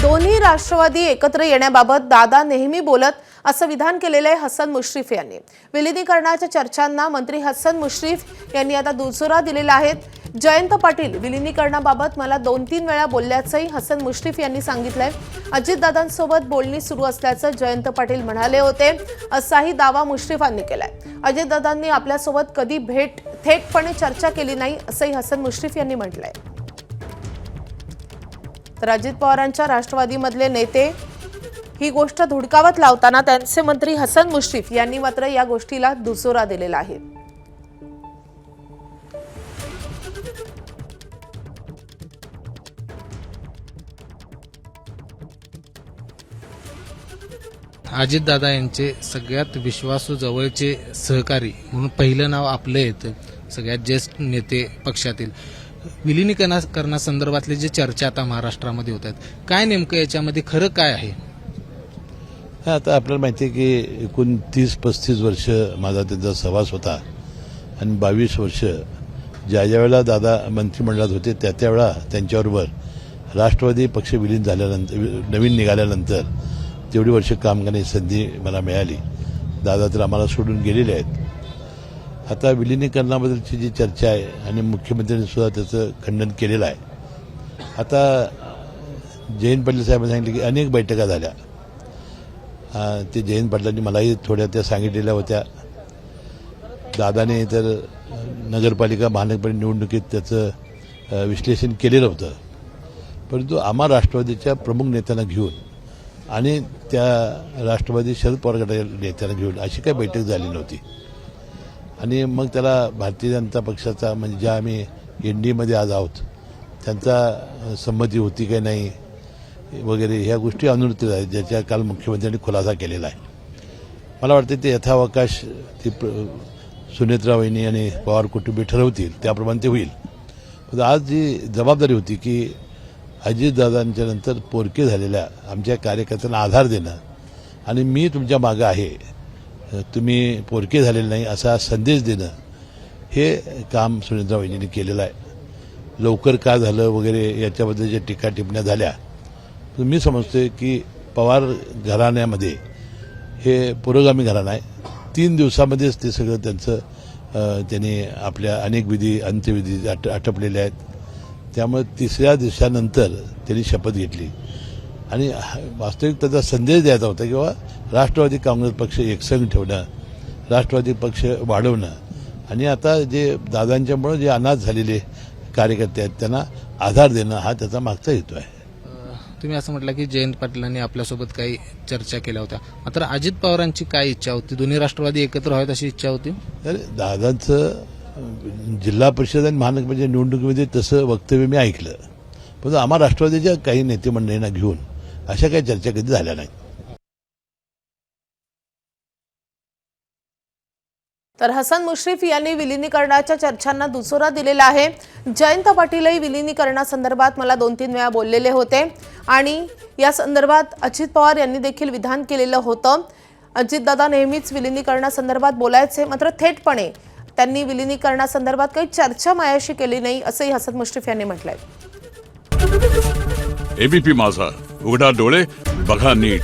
दोन्ही राष्ट्रवादी एकत्र येण्याबाबत दादा नेहमी बोलत असं विधान केलेले हसन मुश्रीफ यांनी। विलीनीकरणाच्या चर्चांना मंत्री हसन मुश्रीफ यांनी आता दुजोरा दिलेला आहे। जयंत पाटील विलीनीकरणाबाबत मला 2-3 वेळा बोलल्याचंही हसन मुश्रीफ यांनी सांगितलंय। अजितदादांसोबत बोलणी सुरू असल्याचं जयंत पाटील म्हणाले होते, असाही दावा मुश्रीफांनी केलाय। अजितदादांनी आपल्यासोबत कधी थेटपणे चर्चा केली नाही असंही हसन मुश्रीफ यांनी म्हटलंय। तर अजित पवारांच्या राष्ट्रवादीमधले नेते ही गोष्ट धुडकावत लावताना त्यांचे मंत्री हसन मुश्रीफ यांनी मात्र या गोष्टीला दुजोरा दिलेला आहे। अजितदादा यांचे सगळ्यात विश्वासू जवळचे सहकारी म्हणून पहिलं नाव आपलं येतं। सगळ्यात ज्येष्ठ नेते पक्षातील विलीनीकरणासंदर्भातले जे चर्चा आता महाराष्ट्रामध्ये होत आहेत, काय नेमकं याच्यामध्ये खरं काय आहे? आता आपल्याला माहिती आहे की एकूण 30-35 वर्ष माझा त्यांचा सहवास होता आणि 22 वर्ष ज्या वेळेला दादा मंत्रिमंडळात होते त्यावेळेला त्यांच्याबरोबर राष्ट्रवादी पक्ष विलीन झाल्यानंतर नवीन निघाल्यानंतर तेवढी वर्ष काम करण्याची संधी मला मिळाली। दादा तर आम्हाला सोडून गेलेले आहेत। आता विलीनीकरणाबद्दलची जी चर्चा आहे आणि मुख्यमंत्र्यांनी सुद्धा त्याचं खंडन केलेलं आहे। आता जयंत पाटील साहेबांनी सांगितलं की अनेक बैठका झाल्या। ते जयंत पाटलांनी मलाही थोड्या त्या सांगितलेल्या होत्या। दादाने तर नगरपालिका महानगरपालिका निवडणुकीत त्याचं विश्लेषण केलेलं होतं, परंतु आम्हा राष्ट्रवादीच्या प्रमुख नेत्यांना घेऊन आणि त्या राष्ट्रवादी शरद पवार गटाच्या नेत्यांना घेऊन अशी काही बैठक झाली नव्हती। आणि मग त्याला भारतीय जनता पक्षाचा म्हणजे ज्या आम्ही एनडीएमध्ये आज आहोत त्यांचा संमती होती की नाही वगैरे ह्या गोष्टी अनुत्तरित आहेत, ज्याच्या काल मुख्यमंत्र्यांनी खुलासा केलेला आहे। मला वाटतं ते यथावकाश ती सुनेत्रा वहिनी आणि पवार कुटुंबीय ठरवतील त्याप्रमाणे ते होईल। पण आज जी जबाबदारी होती की अजितदादांच्या नंतर पोरके झालेल्या आमच्या कार्यकर्त्यांना आधार देणं आणि मी तुमच्या मागं आहे, तुम्ही पोरके झालेले नाही असा संदेश देणं, हे काम सुनेत्रा वहिनींनी केलेलं आहे। लवकर का झालं वगैरे याच्याबद्दल ज्या टीका टिप्पण्या झाल्या, मी समजतोय की पवार घराण्यामध्ये हे पुरोगामी घराणं आहे। 3 दिवसामध्येच ते सगळं त्यांचं त्यांनी आपल्या अनेक विधी अंत्यविधी आटपलेले आहेत। त्यामुळे 3ऱ्या दिवसानंतर त्यांनी शपथ घेतली आणि वास्तविक त्याचा संदेश द्यायचा होता की बाबा राष्ट्रवादी काँग्रेस पक्ष एकसंघ ठेवणं, राष्ट्रवादी पक्ष वाढवणं आणि आता जे दादांच्यामुळे जे अनाथ झालेले कार्यकर्ते आहेत त्यांना आधार देणं, हा त्याचा मागचा हेतू आहे। तुम्ही असं म्हटलं की जयंत पाटलांनी आपल्यासोबत काही चर्चा केल्या होत्या, मात्र अजित पवारांची काय इच्छा होती? दोन्ही राष्ट्रवादी एकत्र व्हावेत अशी इच्छा होती? तर दादांचं जिल्हा परिषद आणि महानगरपालिका निवडणुकीमध्ये तसं वक्तव्य मी ऐकलं, पण आम्हा राष्ट्रवादीच्या काही नेते मंडळींना घेऊन अशा काही चर्चा कधी झाल्या नाही। तर हसन मुश्रीफ यांनी विलीनीकरणाच्या चर्चांना दुजोरा दिलेला आहे। जयंत पाटीलही विलीनीकरणासंदर्भात मला 2-3 वेळा बोललेले होते आणि या संदर्भात अजित पवार यांनी देखील विधान केलेलं होतं। अजितदादा नेहमीच विलीनीकरणासंदर्भात बोलायचे, मात्र थेटपणे त्यांनी विलीनीकरणासंदर्भात काही चर्चा माझ्याशी केली नाही असंही हसन मुश्रीफ यांनी म्हटलंय। एबीपी माझा, उघडा डोळे बघा नीट।